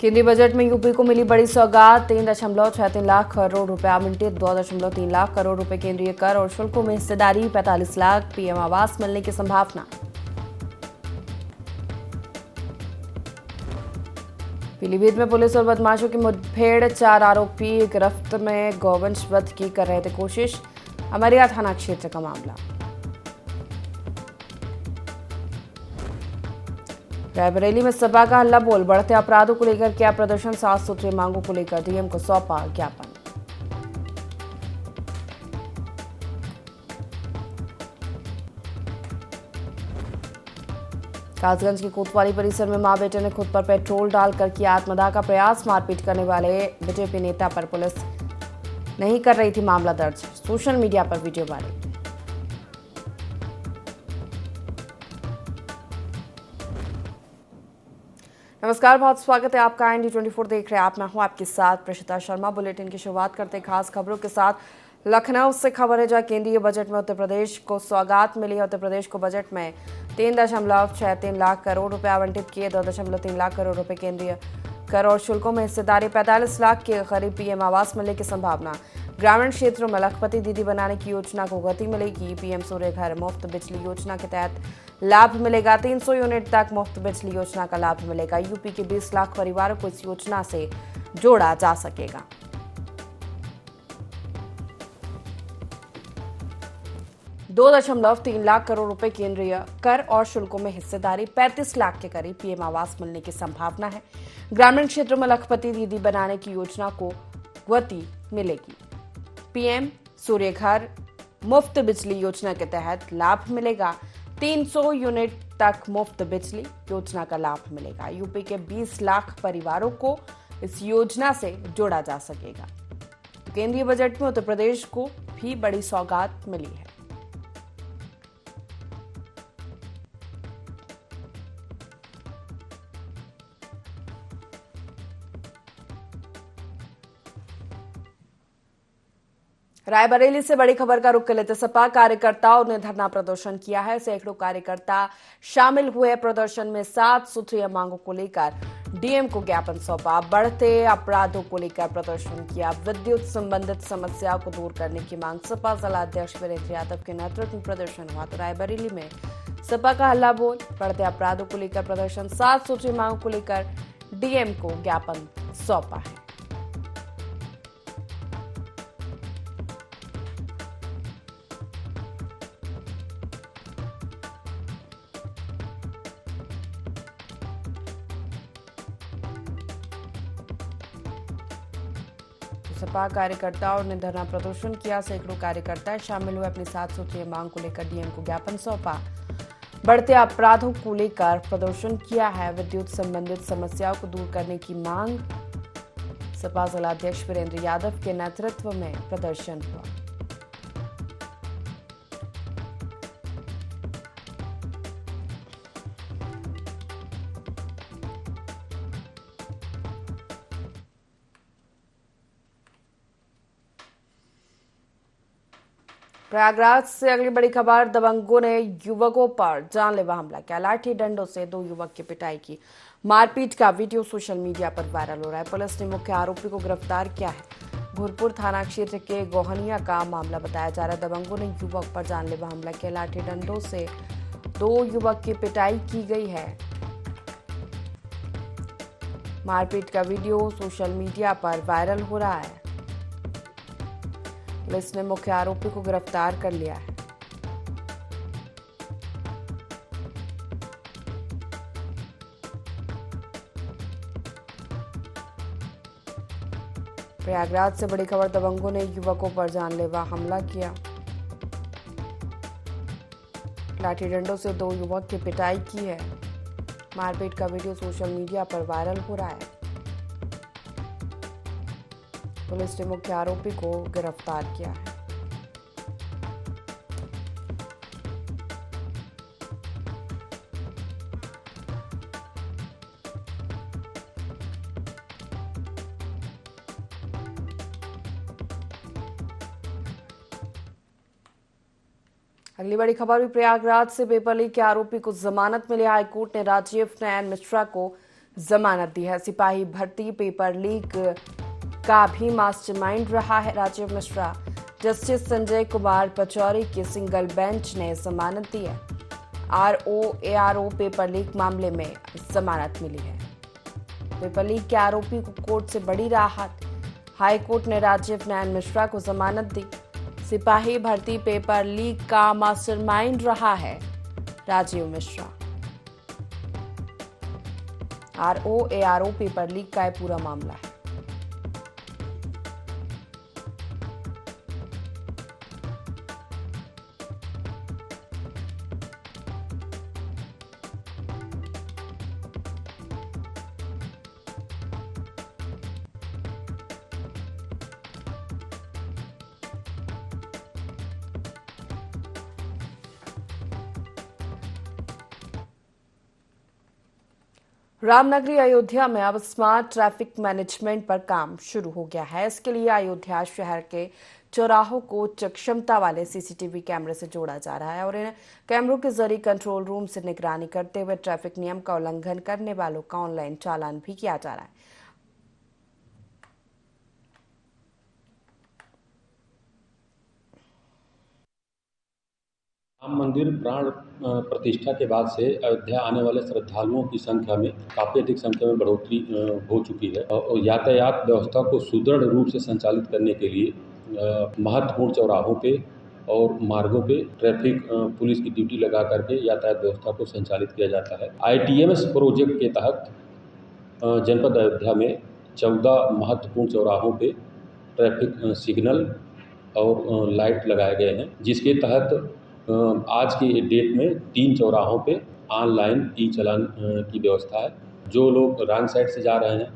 केंद्रीय बजट में यूपी को मिली बड़ी सौगात। 3.63 लाख करोड़ रुपए आवंटित। 2.3 लाख करोड़ रुपए केंद्रीय कर और शुल्कों में हिस्सेदारी। 45 लाख पीएम आवास मिलने की संभावना। पीलीभीत में पुलिस और बदमाशों की मुठभेड़। 4 आरोपी गिरफ्त में। गौवंश वध की कर रहे थे कोशिश। अमरिया थाना क्षेत्र का मामला। रायबरेली में सपा का हल्ला बोल। बढ़ते अपराधों को लेकर किया प्रदर्शन। 7 सूत्रीय मांगों को लेकर डीएम को सौंपा ज्ञापन। कासगंज के कोतवाली परिसर में मां बेटे ने खुद पर पेट्रोल डालकर किया आत्मदाह का प्रयास। मारपीट करने वाले बीजेपी नेता पर पुलिस नहीं कर रही थी मामला दर्ज। सोशल मीडिया पर वीडियो वायरल। नमस्कार, बहुत स्वागत है आपका। ND24 देख रहे हैं आप। मैं हूं आपके साथ प्रशिता शर्मा। बुलेटिन की शुरुआत करते हैं खास खबरों के साथ। लखनऊ से खबर है जहां केंद्रीय बजट में उत्तर प्रदेश को सौगात मिली है। उत्तर प्रदेश को बजट में 3.63 लाख करोड़ रुपए आवंटित किए। 2.3 लाख करोड़ रुपए केंद्रीय कर और शुल्कों में हिस्सेदारी। 45 लाख के करीब पीएम आवास मिलने की संभावना। ग्रामीण क्षेत्रों में लखपति दीदी बनाने की योजना को गति मिलेगी। पीएम सूर्य घर मुफ्त बिजली योजना के तहत लाभ मिलेगा। 300 यूनिट तक मुफ्त बिजली योजना का लाभ मिलेगा। यूपी के 20 लाख परिवारों को इस योजना से जोड़ा जा सकेगा। $2.3 लाख करोड़ रुपए केंद्रीय कर और शुल्कों में हिस्सेदारी। 35 लाख के करीब पीएम आवास मिलने की संभावना है। ग्रामीण क्षेत्रों में लखपति दीदी बनाने की योजना को गति मिलेगी। पीएम सूर्य घर मुफ्त बिजली योजना के तहत लाभ मिलेगा। 300 यूनिट तक मुफ्त बिजली योजना का लाभ मिलेगा। यूपी के 20 लाख परिवारों को इस योजना से जोड़ा जा सकेगा। केंद्रीय बजट में उत्तर प्रदेश को भी बड़ी सौगात मिली है। रायबरेली से बड़ी खबर का रुख कर लेते सपा कार्यकर्ताओं ने धरना प्रदर्शन किया है। सैकड़ों कार्यकर्ता शामिल हुए प्रदर्शन में। 7 सूत्रीय मांगों को लेकर डीएम को ज्ञापन सौंपा। बढ़ते अपराधों को लेकर प्रदर्शन किया। विद्युत संबंधित समस्याओं को दूर करने की मांग। सपा जिला अध्यक्ष वीरेंद्र यादव के नेतृत्व में प्रदर्शन हुआ। तो रायबरेली में सपा का हल्ला बोल। बढ़ते अपराधों को लेकर प्रदर्शन। 7 सूत्रीय मांगों को लेकर डीएम को ज्ञापन सौंपा है। सपा कार्यकर्ताओं ने धरना प्रदर्शन किया। सैकड़ों कार्यकर्ता शामिल हुए। अपनी 7 सूत्रीय मांग को लेकर डीएम को ज्ञापन सौंपा। बढ़ते अपराधों को लेकर प्रदर्शन किया है। विद्युत संबंधित समस्याओं को दूर करने की मांग। सपा जिला अध्यक्ष वीरेंद्र यादव के नेतृत्व में प्रदर्शन हुआ। प्रयागराज से अगली बड़ी खबर। दबंगों ने युवकों पर जानलेवा हमला किया। लाठी डंडों से 2 युवक की पिटाई की। मारपीट का वीडियो सोशल मीडिया पर वायरल हो रहा है। पुलिस ने मुख्य आरोपी को गिरफ्तार किया है। भूरपुर थाना क्षेत्र के गोहनिया का मामला बताया जा रहा है। दबंगों ने युवक पर जानलेवा हमला किया। लाठी डंडों से 2 युवक की पिटाई की गई है। मारपीट का वीडियो सोशल मीडिया पर वायरल हो रहा है। पुलिस ने मुख्य आरोपी को गिरफ्तार कर लिया है। प्रयागराज से बड़ी खबर। दबंगों ने युवकों पर जानलेवा हमला किया। लाठी डंडों से 2 युवक की पिटाई की है। मारपीट का वीडियो सोशल मीडिया पर वायरल हो रहा है। पुलिस ने मुख्य आरोपी को गिरफ्तार किया है। अगली बड़ी खबर भी प्रयागराज से। पेपर लीक के आरोपी को जमानत मिली। हाईकोर्ट ने राजीव नयन मिश्रा को जमानत दी है। सिपाही भर्ती पेपर लीक का भी मास्टरमाइंड रहा है राजीव मिश्रा। जस्टिस संजय कुमार पचौरी की सिंगल बेंच ने जमानत दी है। ARO पेपर लीक मामले में जमानत मिली है। पेपर लीक के आरोपी को कोर्ट से बड़ी राहत। हाई कोर्ट ने राजीव नयन मिश्रा को जमानत दी। सिपाही भर्ती पेपर लीक का मास्टरमाइंड रहा है Rajiv Mishra. ARO paper leak का पूरा मामला है। रामनगरी अयोध्या में अब स्मार्ट ट्रैफिक मैनेजमेंट पर काम शुरू हो गया है। इसके लिए अयोध्या शहर के चौराहों को उच्च क्षमता वाले सीसीटीवी कैमरे से जोड़ा जा रहा है और इन कैमरों के जरिए कंट्रोल रूम से निगरानी करते हुए ट्रैफिक नियम का उल्लंघन करने वालों का ऑनलाइन चालान भी किया जा रहा है। राम मंदिर प्राण प्रतिष्ठा के बाद से अयोध्या आने वाले श्रद्धालुओं की संख्या में काफ़ी अधिक संख्या में बढ़ोतरी हो चुकी है और यातायात व्यवस्था को सुदृढ़ रूप से संचालित करने के लिए महत्वपूर्ण चौराहों पे और मार्गों पे ट्रैफिक पुलिस की ड्यूटी लगा करके यातायात व्यवस्था को संचालित किया जाता है। ITMS प्रोजेक्ट के तहत जनपद अयोध्या में 14 महत्वपूर्ण चौराहों पे ट्रैफिक सिग्नल और लाइट लगाए गए हैं, जिसके तहत आज की डेट में 3 चौराहों पे ऑनलाइन ई चालान की व्यवस्था है। जो लोग रॉन्ग साइड से जा रहे हैं,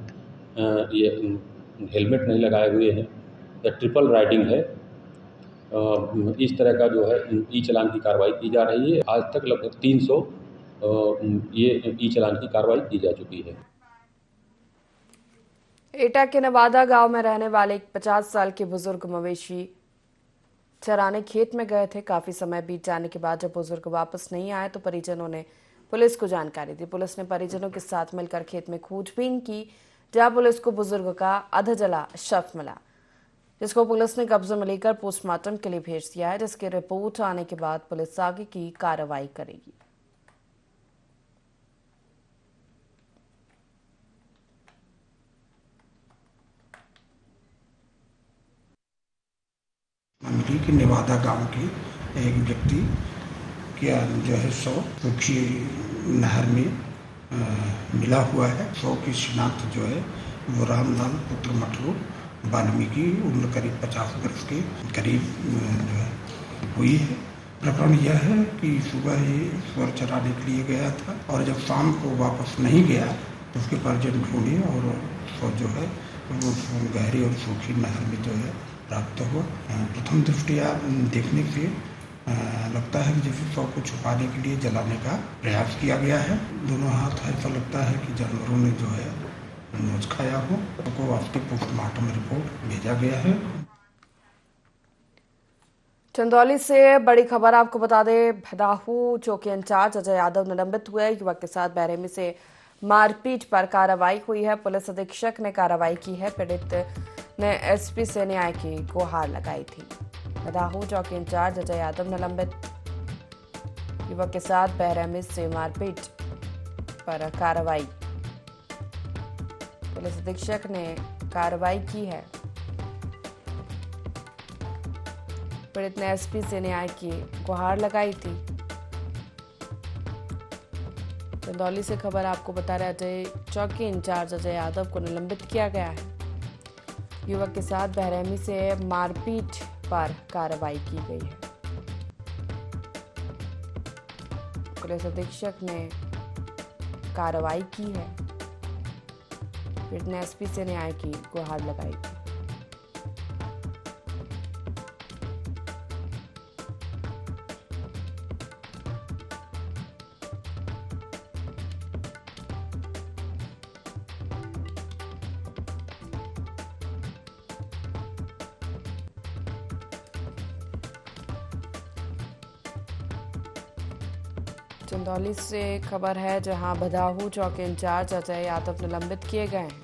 ये हेलमेट नहीं लगाए हुए हैं या ट्रिपल राइडिंग है, इस तरह का जो है ई चालान की कार्रवाई की जा रही है। आज तक लगभग 300 ये ई चालान की कार्रवाई की जा चुकी है। एटा के नवादा गांव में रहने वाले एक 50 साल के बुजुर्ग मवेशी चराने खेत में गए थे। काफी समय बीत जाने के बाद जब बुजुर्ग वापस नहीं आए तो परिजनों ने पुलिस को जानकारी दी। पुलिस ने परिजनों के साथ मिलकर खेत में खोजबीन की, जहां पुलिस को बुजुर्ग का अध जला शव मिला, जिसको पुलिस ने कब्जे में लेकर पोस्टमार्टम के लिए भेज दिया है, जिसकी रिपोर्ट आने के बाद पुलिस आगे की कार्रवाई करेगी। मंडी के नेवादा गांव के एक व्यक्ति क्या जो है सूखी नहर में मिला हुआ है। की शिनाख्त जो है वो रामलाल पुत्र मटरू वाल्मीकि, उम्र करीब 50 वर्ष के करीब जो है हुई है। प्रकरण यह है कि सुबह ही स्वर चराने के लिए गया था और जब शाम को वापस नहीं गया तो उसके परिजन ढूंढे और सो जो है वो गहरी और सूखी नहर में जो है प्राप्त हुआ। प्रथम दृष्टिया देखने से लगता है कि जैसे शव को छुपाने के लिए जलाने का प्रयास किया गया है। दोनों हाथ ऐसा लगता है कि जानवरों ने जो है नोच खाया हो। को वास्तविक पोस्टमार्टम रिपोर्ट भेजा गया है। चंदौली से बड़ी खबर आपको बता दें, भदाहू चौकी इंचार्ज अजय यादव निलंबित हुए। युवक के साथ बेरहमी से मारपीट पर कार्रवाई हुई है। पुलिस अधीक्षक ने कार्रवाई की है। पीड़ित ने SP से न्याय की गुहार लगाई थी। भदाहू चौकी इंचार्ज अजय यादव निलंबित। युवक के साथ बेरहमी से मारपीट पर कार्रवाई, पुलिस अधीक्षक ने कार्रवाई की है। पीड़ित ने SP से न्याय की गुहार लगाई थी। चंदौली से खबर आपको बता रहे अजय चौकी इंचार्ज अजय यादव को निलंबित किया गया है। युवक के साथ बेरहमी से मारपीट पर कार्रवाई की गई है। पुलिस अधीक्षक ने कार्रवाई की है। पीड़ित ने SP से न्याय की गुहार लगाई थी। चंदौली से खबर है, जहां बदाहू चौकी इंचार्ज अजय यादव निलंबित किए गए हैं।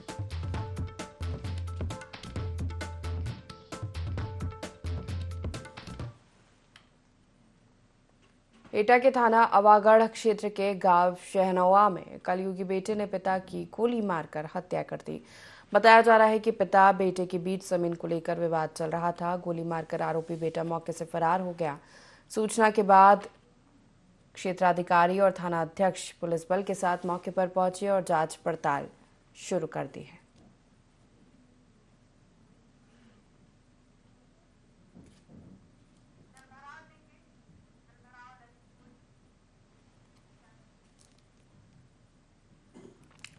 एटा के थाना अवागढ़ क्षेत्र के गांव शहनवा में कलयुगी बेटे ने पिता की गोली मारकर हत्या कर दी। बताया जा रहा है कि पिता बेटे के बीच जमीन को लेकर विवाद चल रहा था। गोली मारकर आरोपी बेटा मौके से फरार हो गया। सूचना के बाद क्षेत्राधिकारी और थाना अध्यक्ष पुलिस बल के साथ मौके पर पहुंचे और जांच पड़ताल शुरू कर दी है।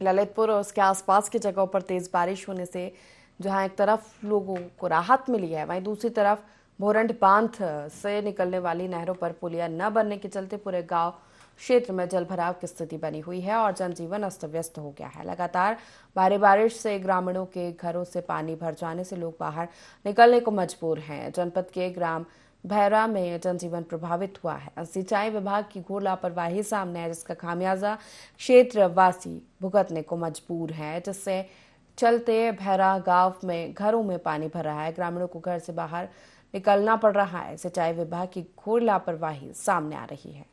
ललितपुर और उसके आसपास की जगहों पर तेज बारिश होने से जहां एक तरफ लोगों को राहत मिली है, वहीं दूसरी तरफ भोरंड बांध से निकलने वाली नहरों पर पुलिया न बनने के चलते पूरे गांव क्षेत्र में जलभराव की स्थिति बनी हुई है और जनजीवन अस्त व्यस्त हो गया है। लगातार भारी बारिश से ग्रामीणों के घरों से पानी भर जाने से लोग बाहर निकलने को मजबूर हैं। जनपद के ग्राम भैरा में जनजीवन प्रभावित हुआ है। सिंचाई विभाग की घोर लापरवाही सामने है, जिसका खामियाजा क्षेत्रवासी भुगतने को मजबूर है, जिससे चलते भैरा गांव में घरों में पानी भर रहा है। ग्रामीणों को घर से बाहर निकलना पड़ रहा है। सिंचाई विभाग की घोर लापरवाही सामने आ रही है।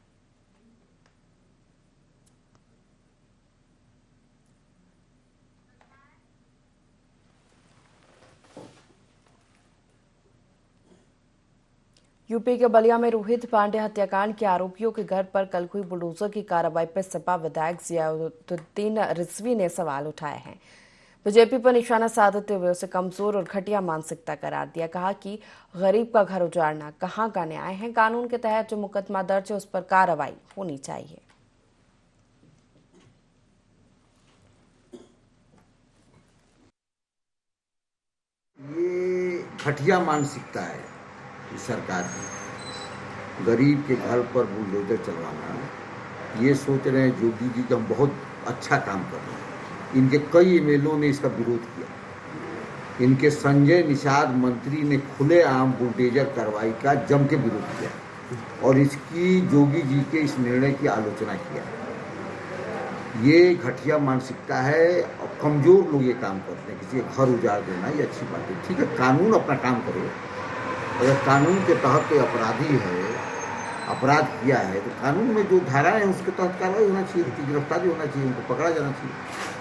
यूपी के बलिया में रोहित पांडे हत्याकांड के आरोपियों के घर पर कल हुई बुलडोजर की कार्रवाई पर सपा विधायक जियाउद्दीन रिजवी ने सवाल उठाए हैं। बीजेपी पर निशाना साधते हुए उसे कमजोर और घटिया मानसिकता करार दिया। कहा कि गरीब का घर उजाड़ना कहां का न्याय है। कानून के तहत जो मुकदमा दर्ज है उस पर कार्रवाई होनी चाहिए। ये घटिया मानसिकता है इस सरकार की। गरीब के घर पर बुलडोजर चलवाना, ये सोच रहे हैं योगी जी कि हम बहुत अच्छा काम कर रहे हैं। इनके कई एमएलओ ने इसका विरोध किया। इनके संजय निषाद मंत्री ने खुलेआम बुलडोजर कार्रवाई का जम के विरोध किया और इसकी योगी जी के इस निर्णय की आलोचना किया। ये घटिया मानसिकता है और कमजोर लोग ये काम करते हैं। किसी का घर उजाड़ देना ये अच्छी बात है, ठीक है, कानून अपना काम करे। अगर कानून के तहत कोई अपराधी है, अपराध किया है, तो कानून में जो धारा है उसके तहत कार्रवाई होना चाहिए, उनकी गिरफ्तारी होना चाहिए, उनको पकड़ा जाना चाहिए।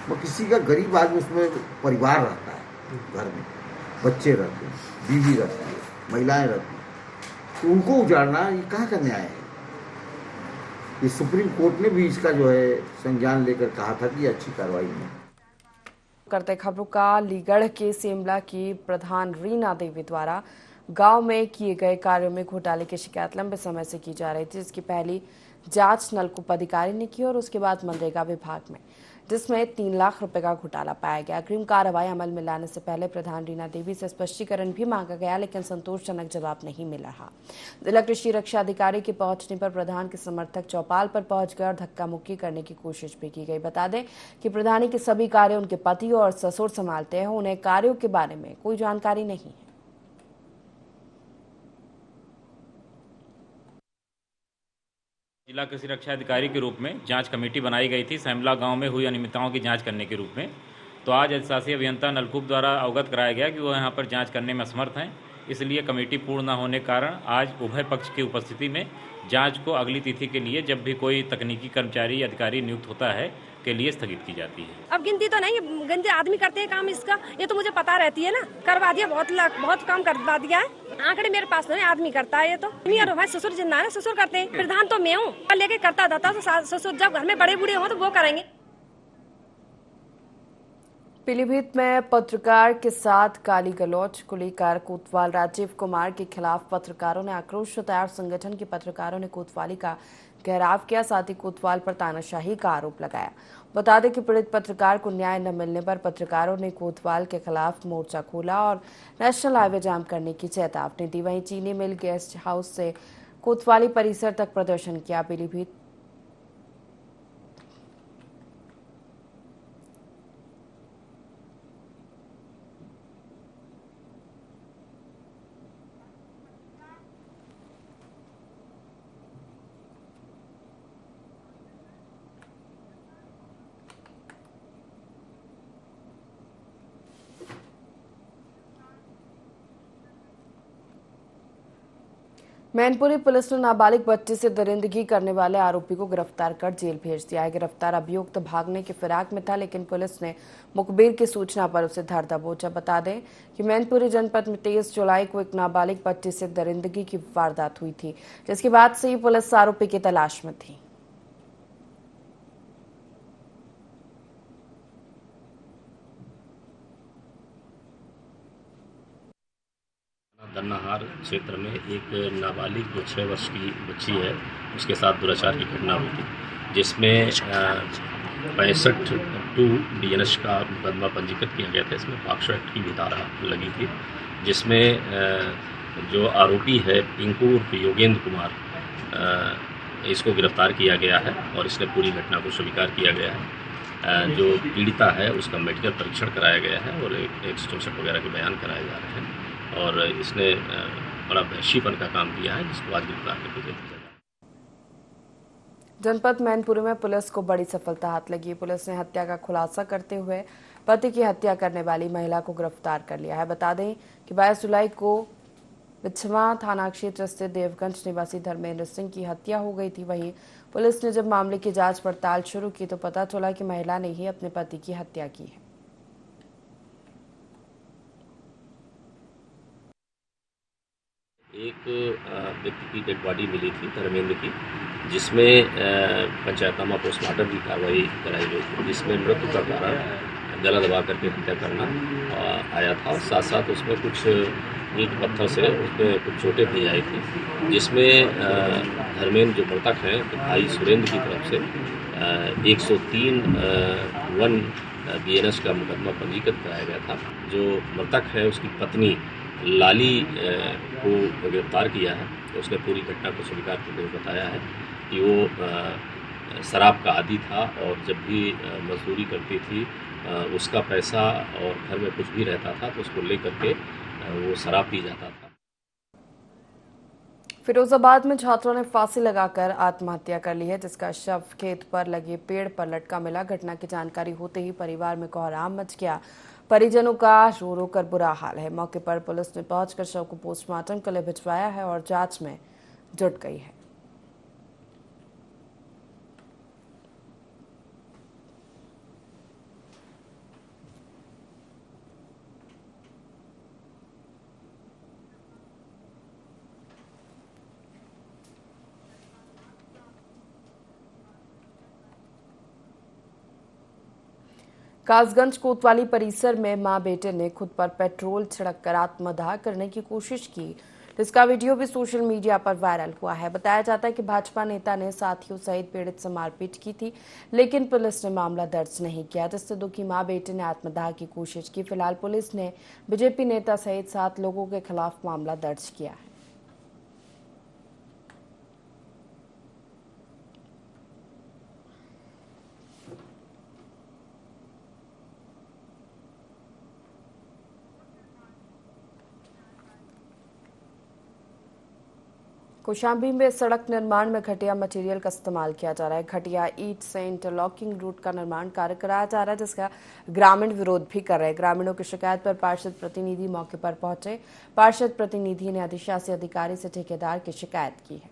वो किसी का गरीब आदमी, उसमें परिवार रहता है, घर में बच्चे रहते हैं, बीवी रहती है, महिलाएं रहती हैं, तो उनको उजाड़ना ये कहाँ का न्याय है। ये सुप्रीम कोर्ट ने भी इसका जो है संज्ञान लेकर कहा था कि अच्छी कार्रवाई नहीं। करते खबरों का अलीगढ़ के सेमला की प्रधान रीना देवी द्वारा गांव में किए गए कार्यों में घोटाले की शिकायत लंबे समय से की जा रही थी, जिसकी पहली जांच नलकूप अधिकारी ने की और उसके बाद मनरेगा विभाग में, जिसमें 3 लाख रुपए का घोटाला पाया गया। अग्रिम कार्रवाई अमल में लाने से पहले प्रधान रीना देवी से स्पष्टीकरण भी मांगा गया, लेकिन संतोषजनक जवाब नहीं मिल रहा। जिला कृषि रक्षा अधिकारी के पहुंचने पर प्रधान के समर्थक चौपाल पर पहुंच गए और धक्का मुक्की करने की कोशिश भी की गई। बता दें कि प्रधानी के सभी कार्य उनके पति और ससुर संभालते हैं, उन्हें कार्यों के बारे में कोई जानकारी नहीं है। जिला कृषि रक्षा अधिकारी के रूप में जांच कमेटी बनाई गई थी सैमला गांव में हुई अनियमितताओं की जांच करने के रूप में। तो आज अधिशासी अभियंता नलकूप द्वारा अवगत कराया गया कि वो यहां पर जांच करने में असमर्थ हैं। इसलिए कमेटी पूर्ण न होने के कारण आज उभय पक्ष की उपस्थिति में जांच को अगली तिथि के लिए, जब भी कोई तकनीकी कर्मचारी अधिकारी नियुक्त होता है, के लिए स्थगित की जाती है। अब गिनती तो नहीं, गिनती आदमी करते हैं काम इसका, ये तो मुझे पता रहती है ना। करवा दिया, बहुत काम करवा दिया है। आंकड़े मेरे पास नहीं, आदमी करता है ये तो। नहीं और भाई ससुर जिंदा है, ससुर करते हैं। प्रधान तो मैं हूँ, लेके करता था तो ससुर जब घर में बड़े बूढ़े हो तो वो करेंगे। पीलीभीत में पत्रकार के साथ गाली गलौज को लेकर कोतवाल राजीव कुमार के खिलाफ पत्रकारों ने आक्रोश जताया। संगठन के पत्रकारों ने कोतवाली का घेराव किया, साथ ही कोतवाल पर तानाशाही का आरोप लगाया। बता दें कि पीड़ित पत्रकार को न्याय न मिलने पर पत्रकारों ने कोतवाल के खिलाफ मोर्चा खोला और नेशनल हाईवे जाम करने की चेतावनी दी। वहीं चीनी मिल गेस्ट हाउस से कोतवाली परिसर तक प्रदर्शन किया। पीलीभीत मैनपुरी पुलिस ने नाबालिग बच्ची से दरिंदगी करने वाले आरोपी को गिरफ्तार कर जेल भेज दिया है। गिरफ्तार अभियुक्त भागने की फिराक में था, लेकिन पुलिस ने मुखबिर की सूचना पर उसे धर दबोचा। बता दें कि मैनपुरी जनपद में 23 जुलाई को एक नाबालिग बच्ची से दरिंदगी की वारदात हुई थी, जिसके बाद से ही पुलिस आरोपी की तलाश में थी। दन्नाहार क्षेत्र में एक नाबालिग जो 6 वर्ष की बच्ची है, उसके साथ दुराचार की घटना हुई थी, जिसमें 65(2) BNS का मुकदमा पंजीकृत किया गया था। इसमें पॉक्सो एक्ट की भी धारा लगी थी, जिसमें जो आरोपी है पिंकू उर्फ योगेंद्र कुमार, इसको गिरफ्तार किया गया है और इसने पूरी घटना को स्वीकार किया गया है। जो पीड़िता है उसका मेडिकल परीक्षण कराया गया है और 164 वगैरह के बयान कराए जा रहे हैं और इसने बड़ा वहशीपन का काम किया है, जिसको आज गिरफ्तार करके जेल भेजा गया। जनपद मैनपुरी में पुलिस को बड़ी सफलता हाथ लगी। पुलिस ने हत्या का खुलासा करते हुए पति की हत्या करने वाली महिला को गिरफ्तार कर लिया है। बता दें कि 22 जुलाई को बिछवा थाना क्षेत्र स्थित देवगंज निवासी धर्मेंद्र सिंह की हत्या हो गई थी। वहीं पुलिस ने जब मामले की जांच पड़ताल शुरू की तो पता चला कि महिला ने ही अपने पति की हत्या की है। एक व्यक्ति की डेड बॉडी मिली थी धर्मेंद्र की, जिसमें पंचायतनामा पोस्टमार्टम की कार्रवाई कराई गई थी, जिसमें मृत्यु का कारण गला दबा करके हत्या करना आया था और साथ साथ उसमें कुछ ईंट पत्थर से उसमें कुछ चोटें भी आई थी, जिसमें धर्मेंद्र जो मृतक हैं तो भाई सुरेंद्र की तरफ से 103(1) BNS का मुकदमा पंजीकृत कराया गया था। जो मृतक है उसकी पत्नी लाली को गिरफ्तार किया है। तो उसने पूरी घटना को स्वीकार करते हुए बताया है कि वो शराब का आदी था और जब भी मजदूरी करती थी उसका पैसा और घर में कुछ भी रहता था तो उसको लेकर के वो शराब पी जाता था। फिरोजाबाद में छात्रों ने फांसी लगाकर आत्महत्या कर ली है, जिसका शव खेत पर लगे पेड़ पर लटका मिला। घटना की जानकारी होते ही परिवार में कोहराम मच गया। परिजनों का रो रो कर बुरा हाल है। मौके पर पुलिस ने पहुंचकर शव को पोस्टमार्टम के लिए भिजवाया है और जांच में जुट गई है। कासगंज कोतवाली परिसर में मां बेटे ने खुद पर पेट्रोल छिड़ककर आत्मदाह करने की कोशिश की, जिसका वीडियो भी सोशल मीडिया पर वायरल हुआ है। बताया जाता है कि भाजपा नेता ने साथियों सहित पीड़ित से मारपीट की थी, लेकिन पुलिस ने मामला दर्ज नहीं किया, जिससे दुखी मां बेटे ने आत्मदाह की कोशिश की। फिलहाल पुलिस ने बीजेपी नेता सहित 7 लोगों के खिलाफ मामला दर्ज किया है। कौशाम्बी में सड़क निर्माण में घटिया मटेरियल का इस्तेमाल किया जा रहा है। घटिया ईंट से इंटरलॉकिंग रूट का निर्माण कार्य कराया जा रहा है, जिसका ग्रामीण विरोध भी कर रहे हैं। ग्रामीणों की शिकायत पर पार्षद प्रतिनिधि मौके पर पहुंचे। पार्षद प्रतिनिधि ने अधिशासी अधिकारी से ठेकेदार की शिकायत की है।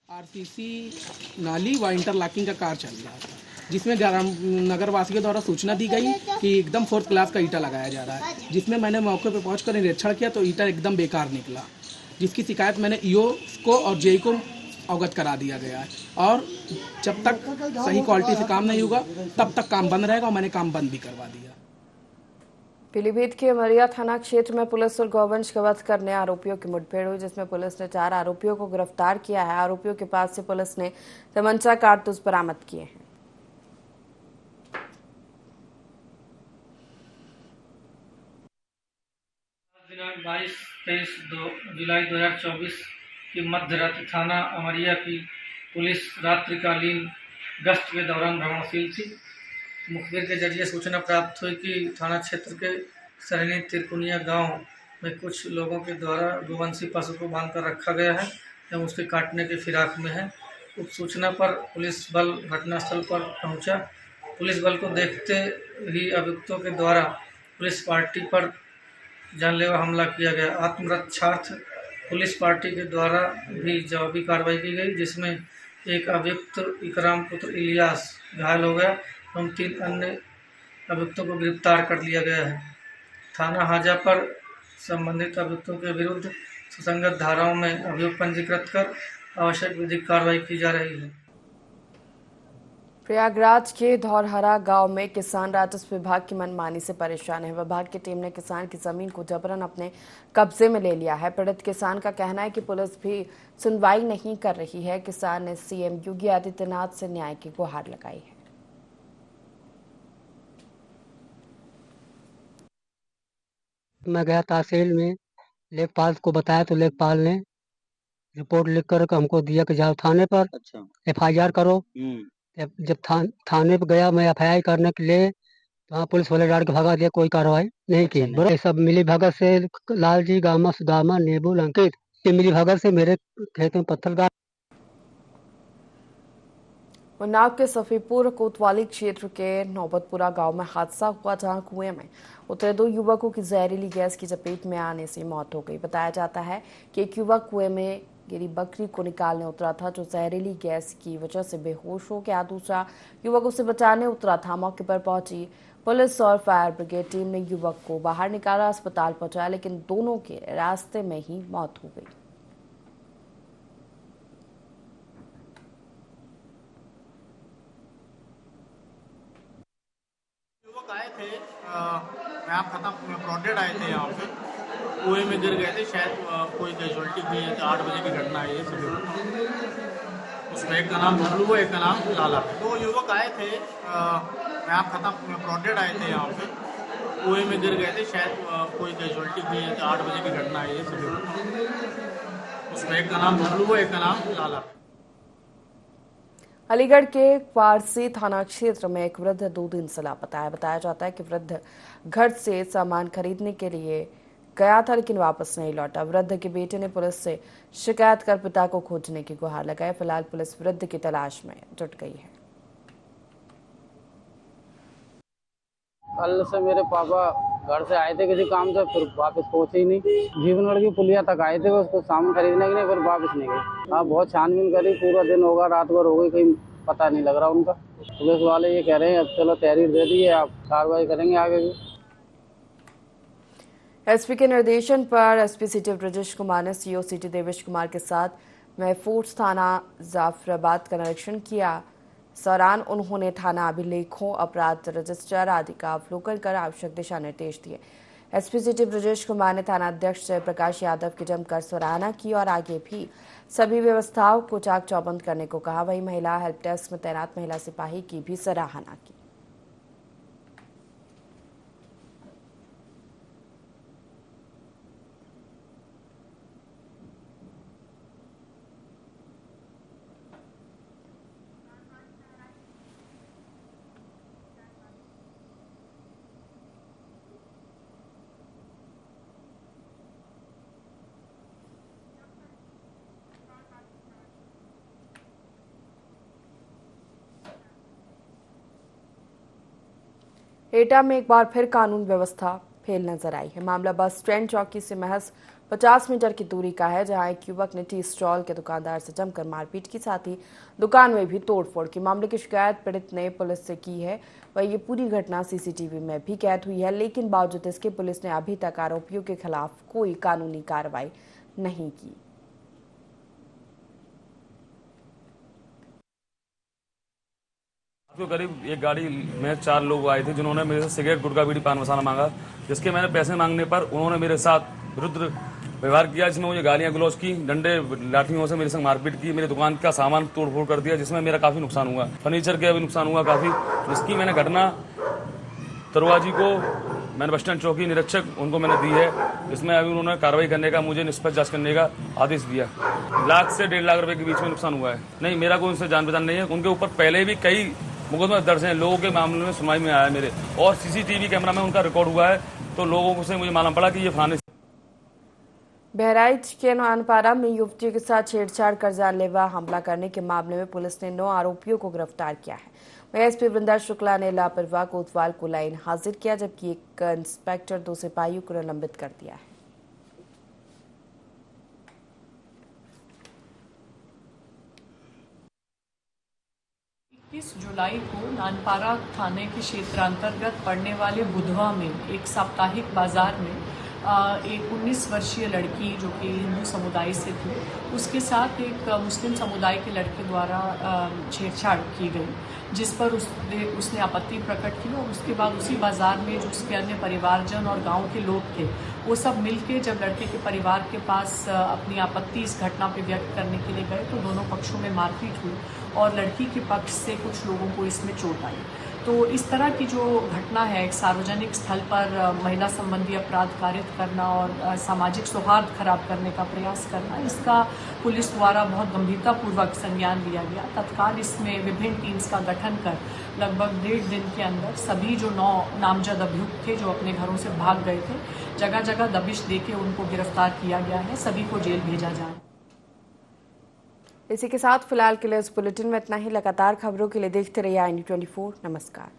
आरसीसी नाली व इंटरलॉकिंग का कार्य चल रहा था, जिसमें नगरवासियों के द्वारा सूचना दी गई कि एकदम 4th क्लास का ईटा लगाया जा रहा है, जिसमें मैंने मौके पर पहुंचकर निरीक्षण किया तो ईटा एकदम बेकार निकला, जिसकी शिकायत मैंने ईओ को और जेई को अवगत करा दिया गया है और जब तक सही क्वालिटी से काम नहीं होगा तब तक काम बंद रहेगा और मैंने काम बंद भी करवा दिया। पीलीभीत के मरिया थाना क्षेत्र में पुलिस और गौवंश का वध करने आरोपियों की मुठभेड़ हुई, जिसमें पुलिस ने 4 आरोपियों को गिरफ्तार किया है। आरोपियों के पास से पुलिस ने तमंचा कारतूस बरामद किए हैं। दिनांक 22-23 जुलाई 2024 की मध्य रात्रि थाना अमरिया की पुलिस रात्रिकालीन गश्त के दौरान भ्रमणशील थी। मुखबिर के जरिए सूचना प्राप्त हुई कि थाना क्षेत्र के सरनी तिरकुनिया गांव में कुछ लोगों के द्वारा गोवंशी पशु को बांधकर रखा गया है एवं उसके काटने के फिराक में है। उक्त सूचना पर पुलिस बल घटनास्थल पर पहुंचा। पुलिस बल को देखते ही अभियुक्तों के द्वारा पुलिस पार्टी पर जानलेवा हमला किया गया। आत्मरक्षार्थ पुलिस पार्टी के द्वारा भी जवाबी कार्रवाई की गई, जिसमें एक अभियुक्त इकराम पुत्र इलियास घायल हो गया एवं 3 अन्य अभियुक्तों को गिरफ्तार कर लिया गया है। थाना हाजा पर संबंधित अभियुक्तों के विरुद्ध सुसंगत धाराओं में अभियोग पंजीकृत कर आवश्यक विधिक कार्रवाई की जा रही है। प्रयागराज के धौरहरा गांव में किसान राजस्व विभाग की मनमानी से परेशान है। विभाग की टीम ने किसान की जमीन को जबरन अपने कब्जे में ले लिया है। पीड़ित किसान का कहना है कि पुलिस भी सुनवाई नहीं कर रही है। किसान ने सीएम योगी आदित्यनाथ से न्याय की गुहार लगाई है। मैं गया तहसील में, लेखपाल को बताया तो लेखपाल ने रिपोर्ट लिख कर हमको दिया कि जाओ थाने पर FIR करो। जब थाने पर गया मैं FIR करने के लिए, तो वहाँ पुलिस वाले डाल के भगा दिया, कोई कार्रवाई नहीं की। ये सब मिली भगत से लालजी, गामा, सुदामा, नेबुल, अंकित, ये मिली भगत से मेरे खेत में पत्थर डाल। उन्नाव के सफीपुर कोतवाली क्षेत्र के नौबतपुरा गांव में हादसा हुआ, जहां कुएं में उतरे 2 युवकों की जहरीली गैस की चपेट में आने से मौत हो गई। बताया जाता है कि एक युवक कुएं में गिरी बकरी को निकालने उतरा था, जो जहरीली गैस की वजह से बेहोश हो गया। दूसरा युवक उसे बचाने उतरा था। मौके पर पहुंची पुलिस और फायर ब्रिगेड टीम ने युवक को बाहर निकाला, अस्पताल पहुंचाया, लेकिन दोनों के रास्ते में ही मौत हो गई। आए थे यहाँ खत्म प्रोडेड आए थे, यहाँ पे कुएं में गिर गए थे, शायद कोई कैजुअलिटी हुई है। 8 बजे की घटना है ये सभी। उसमें एक का नाम भल्लू है, एक का नाम लाला। 2 युवक आए थे यहाँ खत्म प्रोडेड आए थे, यहाँ पे कुएं में गिर गए थे, शायद कोई कैजुअलिटी हुई है। 8 बजे की घटना है ये सभी। उसमें एक का नाम भल्लू है, एक का नाम लाला। अलीगढ़ के पारसी थाना क्षेत्र में एक वृद्ध 2 दिन से लापता है। बताया जाता है कि वृद्ध घर से सामान खरीदने के लिए गया था, लेकिन वापस नहीं लौटा। वृद्ध के बेटे ने पुलिस से शिकायत कर पिता को खोजने की गुहार लगाई। फिलहाल पुलिस वृद्ध की तलाश में जुट गई है। कल से मेरे पापा घर से आए थे किसी काम से, फिर वापस पहुंचे ही नहीं। जीवनगढ़ की पुलिया तक आए थे उसको सामान खरीदने के लिए, फिर वापस नहीं गए। हाँ, बहुत छानबीन करी, पूरा दिन होगा, रात भर हो गई, कहीं पता नहीं लग रहा उनका। पुलिस वाले ये कह रहे हैं अब चलो तहरीर दे दी है, आप कार्रवाई करेंगे आगे भी। एसपी के निर्देशन पर एसपी सिटी ब्रजेश कुमार ने सीओ सिटी देवेश कुमार के साथ महफूज थाना जाफराबाद का निरीक्षण किया। इस दौरान उन्होंने थाना अभिलेखों, अपराध रजिस्टर आदि का अवलोकन कर आवश्यक दिशा निर्देश दिए। एसपी सिटी ब्रजेश कुमार ने थाना अध्यक्ष जयप्रकाश यादव की जमकर सराहना की और आगे भी सभी व्यवस्थाओं को चाक चौबंद करने को कहा। वहीं महिला हेल्प डेस्क में तैनात महिला सिपाही की भी सराहना की। एटा में एक बार फिर कानून व्यवस्था फेल नजर आई है। मामला बस स्टैंड चौकी से महज 50 मीटर की दूरी का है, जहां एक युवक ने टी स्टॉल के दुकानदार से जमकर मारपीट की, साथ ही दुकान में भी तोड़फोड़ की। मामले की शिकायत पीड़ित ने पुलिस से की है। वह ये पूरी घटना सीसीटीवी में भी कैद हुई है, लेकिन बावजूद इसके पुलिस ने अभी तक आरोपियों के खिलाफ कोई कानूनी कार्रवाई नहीं की। तो करीब एक गाड़ी में 4 लोग आए थे, जिन्होंने मेरे से सिगरेट, गुटखा, बीड़ी, पान मसाला मांगा, जिसके मैंने पैसे मांगने पर उन्होंने मेरे साथ विरुद्ध व्यवहार किया, जिसमें मुझे गालियां गलौज की, डंडे लाठियों से मेरे संग मारपीट की, मेरी दुकान का सामान तोड़फोड़ कर दिया, जिसमें मेरा काफी नुकसान हुआ, फर्नीचर का भी नुकसान हुआ काफी। जिसकी मैंने घटना तरुआ जी को, मैंने बस स्टैंड चौकी निरीक्षक उनको मैंने दी है, जिसमें अभी उन्होंने कार्रवाई करने का, मुझे निष्पक्ष जांच करने का आदेश दिया। 1 लाख से 1.5 लाख रुपए के बीच में नुकसान हुआ है। नहीं, मेरा कोई उनसे जान पहचान नहीं है। उनके ऊपर पहले भी कई मुकदमे दर्ज हैं, लोगों के मामले में सुनवाई में आया मेरे, और सीसीटीवी कैमरा में उनका रिकॉर्ड हुआ है, तो लोगों से मुझे मालूम पड़ा कि ये फलाने। बहराइच के नानपारा में युवती के साथ छेड़छाड़ कर जानलेवा हमला करने के मामले में पुलिस ने 9 आरोपियों को गिरफ्तार किया है। वहीं एसपी वृंदा शुक्ला ने लापरवाह कोतवाल को लाइन हाजिर किया, जबकि एक इंस्पेक्टर 2 सिपाहियों को निलंबित कर दिया है। 21 जुलाई को नानपारा थाने के क्षेत्रांतर्गत पड़ने वाले बुधवा में एक साप्ताहिक बाजार में एक 19 वर्षीय लड़की जो कि हिंदू समुदाय से थी, उसके साथ एक मुस्लिम समुदाय के लड़के द्वारा छेड़छाड़ की गई, जिस पर उसने आपत्ति प्रकट की और उसके बाद उसी बाज़ार में जो उसके अन्य परिवारजन और गांव के लोग थे वो सब मिलके जब लड़के के परिवार के पास अपनी आपत्ति इस घटना पे व्यक्त करने के लिए गए तो दोनों पक्षों में मारपीट हुई और लड़की के पक्ष से कुछ लोगों को इसमें चोट आई। तो इस तरह की जो घटना है, एक सार्वजनिक स्थल पर महिला संबंधी अपराध कारित करना और सामाजिक सौहार्द खराब करने का प्रयास करना, इसका पुलिस द्वारा बहुत गंभीरतापूर्वक संज्ञान लिया गया। तत्काल इसमें विभिन्न टीम्स का गठन कर लगभग 1.5 दिन के अंदर सभी जो 9 नामजद अभियुक्त थे जो अपने घरों से भाग गए थे, जगह जगह दबिश देके उनको गिरफ्तार किया गया है, सभी को जेल भेजा जाए। इसी के साथ फिलहाल के लिए इस बुलेटिन में इतना ही। लगातार खबरों के लिए देखते रहिए IND24। नमस्कार।